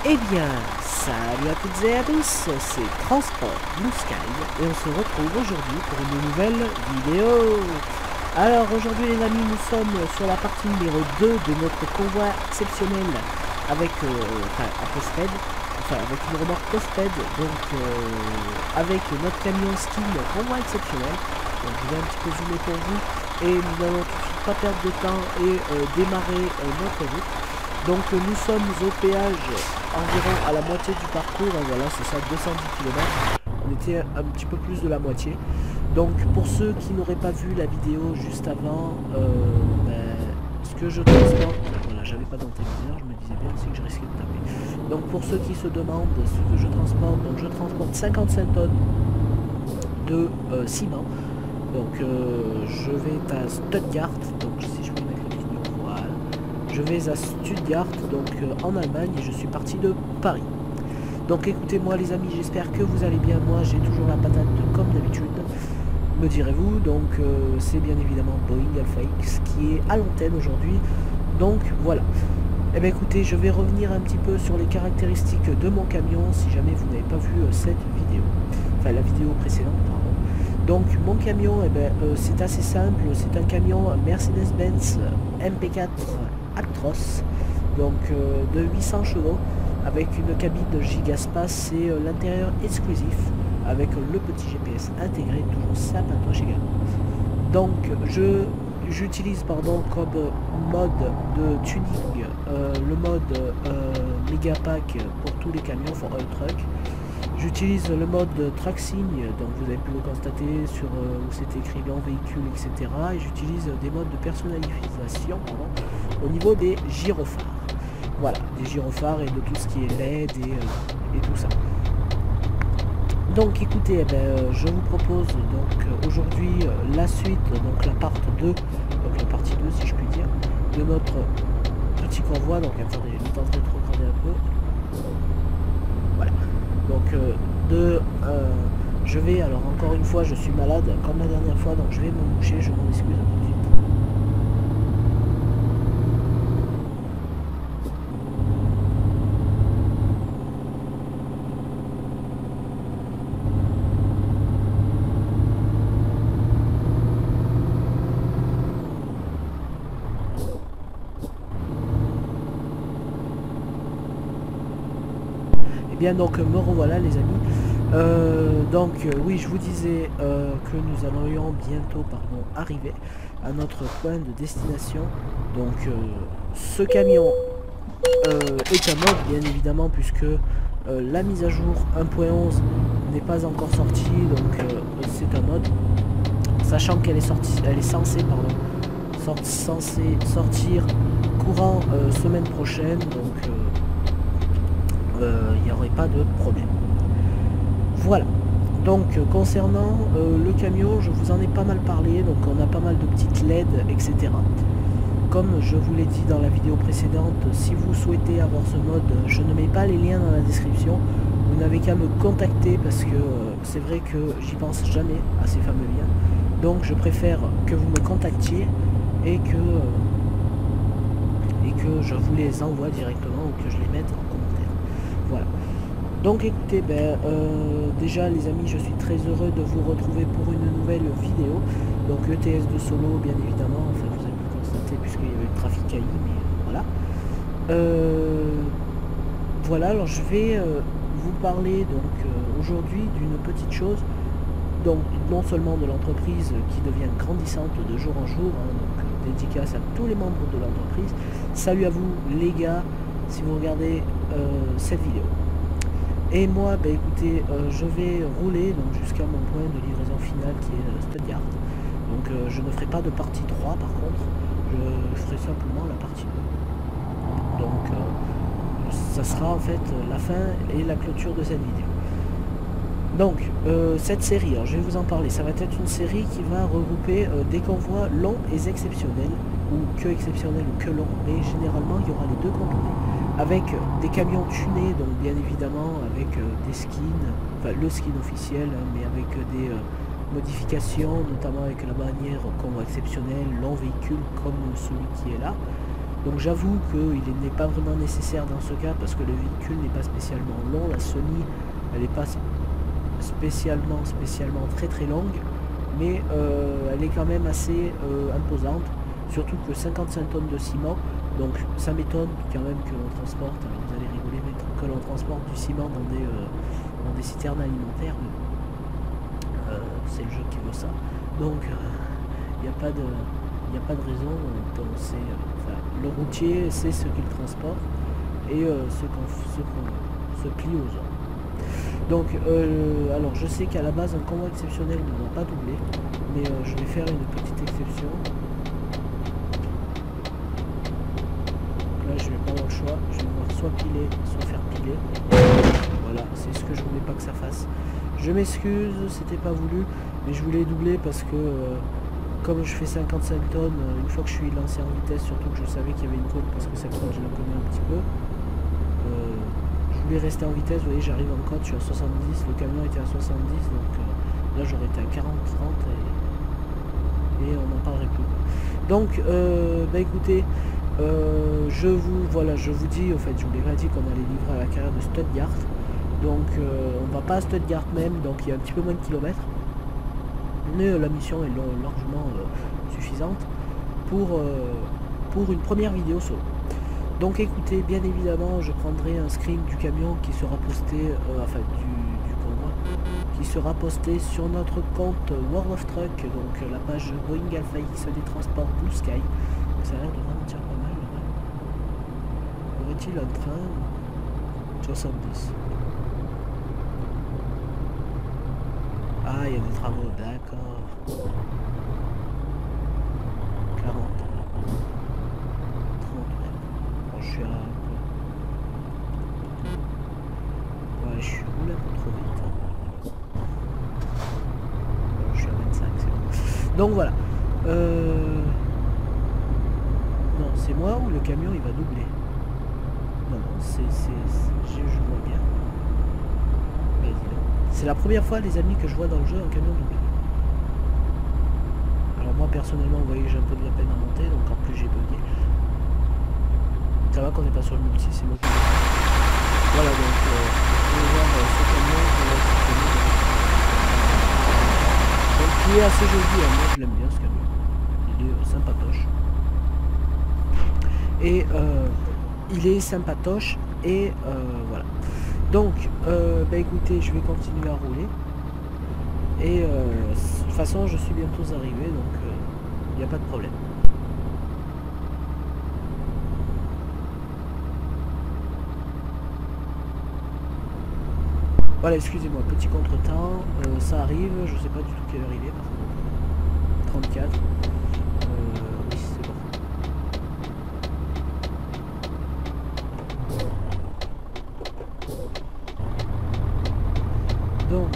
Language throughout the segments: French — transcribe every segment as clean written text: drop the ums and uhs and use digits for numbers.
Eh bien, salut à toutes et à tous, c'est Transport Blue Sky et on se retrouve aujourd'hui pour une nouvelle vidéo. Alors aujourd'hui les amis, nous sommes sur la partie numéro 2 de notre convoi exceptionnel avec à Postped, avec une remorque Postped, donc avec notre camion Skin convoi exceptionnel. Donc je vais un petit peu zoomer pour vous et nous allons tout de suite pas perdre de temps et démarrer notre route. Donc nous sommes au péage environ à la moitié du parcours, hein, voilà c'est ça, 210 km, on était un petit peu plus de la moitié. Donc pour ceux qui n'auraient pas vu la vidéo juste avant, ce que je transporte, voilà j'avais pas d'antéviseur, je me disais bien aussi que je risquais de taper. Donc pour ceux qui se demandent ce que je transporte, donc je transporte 55 tonnes de ciment, donc je vais à Stuttgart, donc si je peux mettre le clignot, voilà. Je vais à Stuttgart, donc en Allemagne, et je suis parti de Paris. Donc écoutez-moi les amis, j'espère que vous allez bien. Moi j'ai toujours la patate comme d'habitude, me direz-vous. Donc c'est bien évidemment Boeing Alpha X qui est à l'antenne aujourd'hui. Donc voilà. Eh bien écoutez, je vais revenir un petit peu sur les caractéristiques de mon camion si jamais vous n'avez pas vu cette vidéo. Enfin la vidéo précédente, pardon. Donc mon camion, c'est assez simple, c'est un camion Mercedes-Benz MP4 Actros, donc de 800 chevaux, avec une cabine de Gigaspace et l'intérieur exclusif, avec le petit GPS intégré, toujours sympatoche également. Donc j'utilise comme mode de tuning le mode Megapack pour tous les camions for all truck. J'utilise le mode tracking, donc vous avez pu le constater sur où c'est écrit blanc véhicule, etc. Et j'utilise des modes de personnalisation au niveau des gyrophares. Voilà, des gyrophares et de tout ce qui est LED et tout ça. Donc écoutez, je vous propose donc aujourd'hui la suite, donc la partie 2, donc la partie 2 si je puis dire, de notre petit convoi. Donc attendez, je tente de rétrograder un peu. Voilà. Donc je vais, alors encore une fois je suis malade comme la dernière fois, donc je vais me moucher, je m'en excuse tout de suite. Et bien donc me revoilà les amis. Oui, je vous disais que nous allons bientôt arriver à notre point de destination. Donc ce camion est un mode bien évidemment, puisque la mise à jour 1.11 n'est pas encore sortie, donc c'est un mode, sachant qu'elle est sortie, elle est censée sortir courant semaine prochaine, donc il n'y aurait pas de problème. Voilà. Donc concernant le camion, je vous en ai pas mal parlé, donc on a pas mal de petites LED, etc. Comme je vous l'ai dit dans la vidéo précédente, si vous souhaitez avoir ce mode, je ne mets pas les liens dans la description. Vous n'avez qu'à me contacter, parce que c'est vrai que j'y pense jamais à ces fameux liens. Donc je préfère que vous me contactiez et que je vous les envoie directement, ou que je les mette en commentaire. Voilà. Donc écoutez, déjà les amis, je suis très heureux de vous retrouver pour une nouvelle vidéo. Donc ETS de solo bien évidemment, enfin vous avez pu le constater puisqu'il y avait le trafic AI, mais voilà. Voilà, alors je vais vous parler donc aujourd'hui d'une petite chose. Donc non seulement de l'entreprise qui devient grandissante de jour en jour, hein, donc dédicace à tous les membres de l'entreprise. Salut à vous les gars, si vous regardez cette vidéo. Et moi, écoutez, je vais rouler jusqu'à mon point de livraison finale qui est Stuttgart. Donc je ne ferai pas de partie 3 par contre, je ferai simplement la partie 2. Donc ça sera en fait la fin et la clôture de cette vidéo. Donc cette série, alors je vais vous en parler, ça va être une série qui va regrouper des convois longs et exceptionnels, ou que exceptionnels ou que longs, mais généralement il y aura les deux combinés, avec des camions tunés, donc bien évidemment avec des skins, enfin le skin officiel, hein, mais avec des modifications, notamment avec la bannière convoi exceptionnel, long véhicule comme celui qui est là, Donc j'avoue qu'il n'est pas vraiment nécessaire dans ce cas parce que le véhicule n'est pas spécialement long. La Sony, elle n'est pas spécialement très longue, mais elle est quand même assez imposante. Surtout que 55 tonnes de ciment, donc ça m'étonne quand même que l'on transporte, alors vous allez rigoler, mais que l'on transporte du ciment dans des citernes alimentaires. C'est le jeu qui veut ça. Donc il n'y a pas de raison. Enfin, le routier sait ce qu'il transporte et ce qu'on se plie aux ordres. Donc alors je sais qu'à la base un convoi exceptionnel ne doit pas doubler, mais je vais faire une petite exception. Là je vais pas avoir le choix, je vais devoir soit piler, soit faire piler. Voilà, c'est ce que je voulais pas que ça fasse. Je m'excuse, c'était pas voulu, mais je voulais doubler parce que comme je fais 55 tonnes, une fois que je suis lancé en vitesse, surtout que je savais qu'il y avait une côte parce que cette côte je la connais un petit peu, je voulais rester en vitesse. Vous voyez, j'arrive en côte, je suis à 70, le camion était à 70, donc là j'aurais été à 40-30 et on n'en parlerait plus. Donc bah écoutez, je vous dis, au fait je vous l'ai dit qu'on allait livrer à la carrière de Stuttgart. Donc on va pas à Stuttgart même, donc il y a un petit peu moins de kilomètres. Mais la mission est largement suffisante pour une première vidéo solo. Donc écoutez, bien évidemment je prendrai un screen du camion qui sera posté, enfin du convoi, qui sera posté sur notre compte World of Truck, donc la page Boeing Alpha X des transports Blue Sky. Ça a l'air de ralentir pas mal. Aurait-il un train 70? Ah, il y a des travaux, d'accord. 40. 30 même. Bon, je suis à... Ouais, je suis roulé un peu trop vite. Bon, je suis à 25, c'est bon. Donc voilà. Non, c'est moi ou le camion il va doubler? Non, je vois bien. C'est la première fois, les amis, que je vois dans le jeu un camion doublé. Alors moi personnellement, vous voyez, j'ai un peu de la peine à monter, donc en plus j'ai bugué. Ça va qu'on n'est pas sur le multi, c'est moi qui... Voilà, donc on va voir ce camion qu'on va exceptionnel. Donc il est assez joli, hein. Moi je l'aime bien ce camion. Il est sympatoche. Et il est sympatoche et voilà. Donc, bah écoutez, je vais continuer à rouler. Et de toute façon, je suis bientôt arrivé, donc il n'y a pas de problème. Voilà, excusez-moi, petit contretemps. Ça arrive, je sais pas du tout quelle heure il est, par contre. 34. Oui, c'est bon. Donc.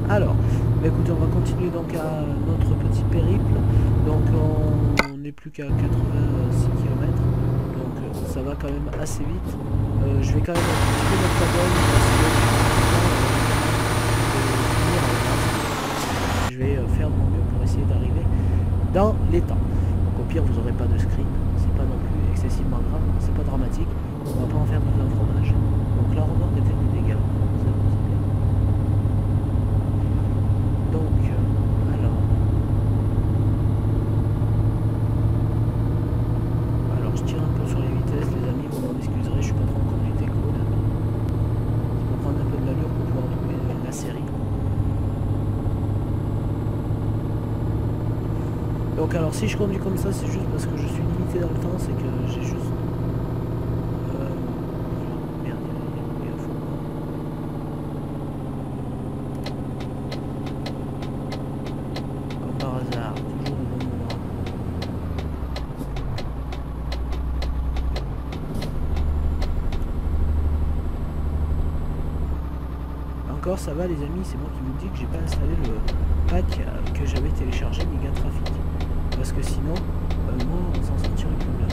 Alors, bah écoutez, on va continuer donc à notre petit périple. Donc on n'est plus qu'à 86 km. Donc ça va quand même assez vite. Je vais quand même un petit peu mettre la bonne parce que je vais faire de mon mieux pour essayer d'arriver dans les temps. Donc au pire vous n'aurez pas de screen, c'est pas non plus excessivement grave, c'est pas dramatique. On va pas en faire tout un fromage. Donc la remorque était des dégâts. Donc alors je tire un peu sur les vitesses, les amis, vous m'en excuserez, je suis pas trop en communauté cool. C'est pour prendre un peu de l'allure pour pouvoir trouver la série. Donc alors si je conduis comme ça, c'est juste parce que je suis limité dans le temps, c'est que j'ai juste... Merde, il y a un fou. Comme par hasard, toujours au bon moment. Encore ça va les amis, c'est moi qui vous dis que j'ai pas installé le pack que j'avais téléchargé Méga Trafic. Parce que sinon, moi, on s'en sortirait plus là.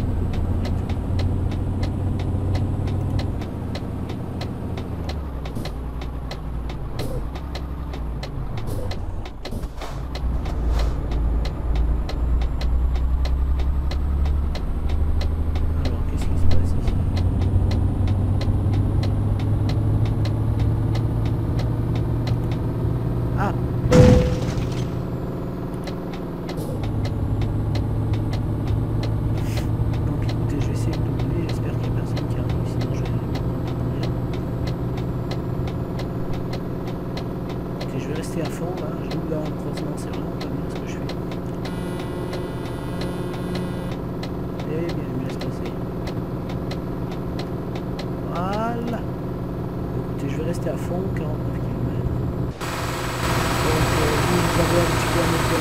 À fond là, je double là en croisement, c'est vraiment pas bien ce que je fais. Eh bien, il me laisse passer. Voilà. Écoutez, je vais rester à fond, 49 km. Donc, vous avez un petit peu à mettre de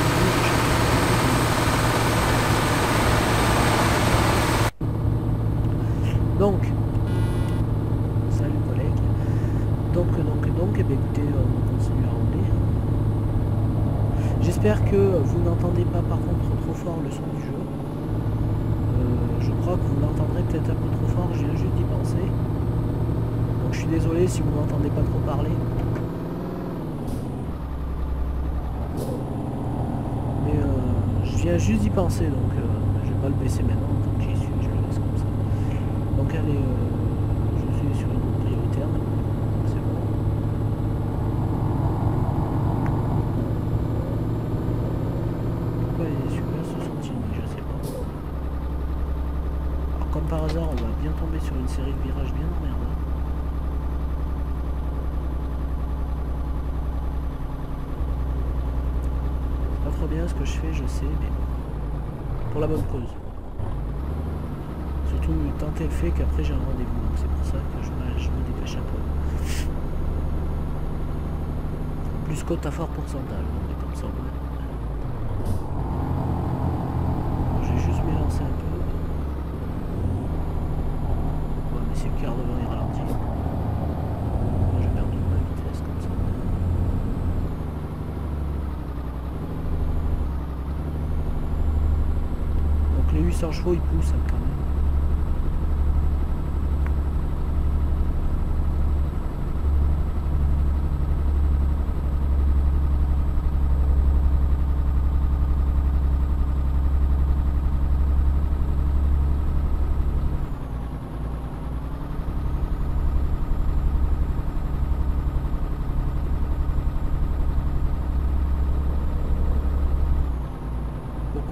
donc, salut collègues. Donc, eh bien, écoutez, on continue à rouler. J'espère que vous n'entendez pas par contre trop fort le son du jeu. Je crois que vous l'entendrez peut-être un peu trop fort, j'ai juste d'y penser. Donc je suis désolé si vous m'entendez pas trop parler. Mais je viens juste d'y penser, donc je vais pas le baisser maintenant, tant que j'y suis, je le laisse comme ça. Donc allez, je suis sur une route prioritaire maintenant. Par hasard, on va bien tomber sur une série de virages bien emmerdants. C'est pas trop bien ce que je fais, je sais, mais pour la bonne cause. Surtout tant est le fait qu'après j'ai un rendez-vous, donc c'est pour ça que je me dépêche un peu. Plus cote à fort pourcentage, on est comme ça au moins. J'ai juste m'élancé un peu. Si le car devant est ralenti, moi je perds toute ma vitesse comme ça. Donc les 800 chevaux ils poussent hein, quand même.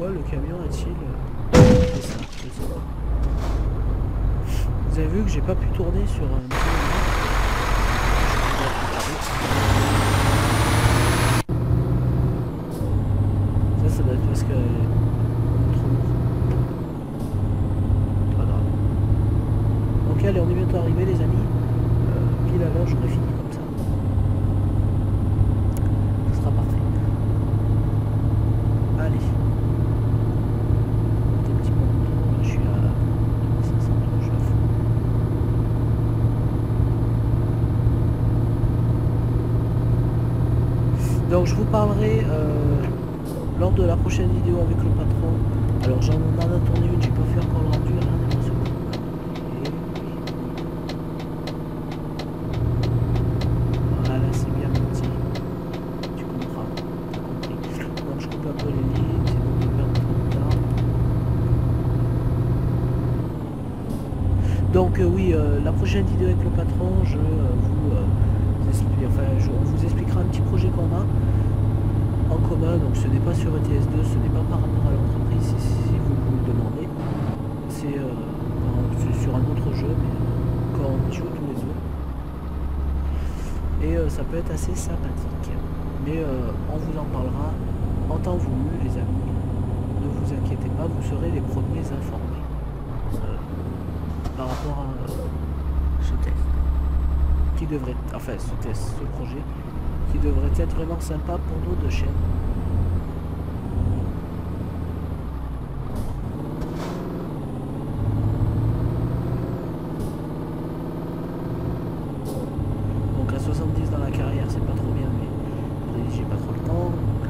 Le camion a-t-il fait ça? Je sais pas. Vous avez vu que j'ai pas pu tourner sur un ça doit être parce que on est trop lourd. Pas grave. Donc allez, on est bientôt arrivé les amis. Pile à l'heure j'aurai fini comme ça. Ce sera parfait. Allez. Donc je vous parlerai lors de la prochaine vidéo avec le patron. Alors j'en ai tourné une, j'ai pas fait encore le rendu, rien n'est pas second. Voilà, c'est bien petit. Tu comprends, t'as compris. Donc je coupe un peu les lignes, c'est bon de perdre trop de temps. Donc oui, la prochaine vidéo avec le patron, on vous expliquera un petit projet qu'on a en commun, donc ce n'est pas sur ETS2, ce n'est pas par rapport à l'entreprise si vous me le demandez, c'est sur un autre jeu, mais quand on y joue tous les deux, et ça peut être assez sympathique, mais on vous en parlera en temps voulu les amis, ne vous inquiétez pas, vous serez les premiers informés par rapport à ce test. Qui devrait, enfin ce projet qui devrait être vraiment sympa pour nos deux chaînes. Donc à 70 dans la carrière c'est pas trop bien, mais j'ai pas trop le temps, donc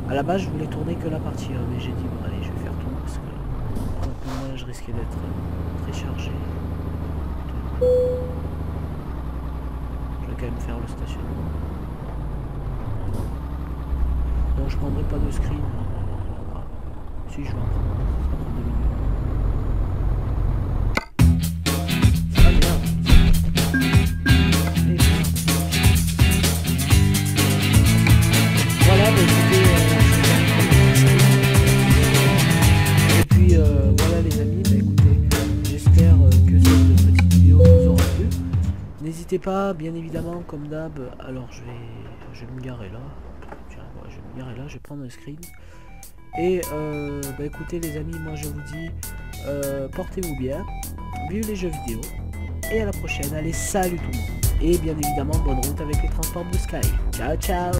À la base, je voulais tourner que la partie 1, mais j'ai dit, bon, allez, je vais faire tout, parce que maintenant, je risquais d'être très chargé. Je vais quand même faire le stationnement. Non, je prendrai pas de screen. Ah, si, je vais en prendre. Ça va prendre 2 minutes. Ah, merde. Et merde. Voilà, bah, écoutez, et puis voilà les amis, bah, écoutez, j'espère que cette petite vidéo vous aura plu. N'hésitez pas, bien évidemment, comme d'hab, alors je vais me garer là. Tiens, ouais, je vais me garer là, je vais prendre un screen. Et bah, écoutez les amis, moi je vous dis, portez-vous bien, vive les jeux vidéo, et à la prochaine. Allez, salut tout le monde. Et bien évidemment, bonne route avec les transports Blue Sky. Ciao, ciao.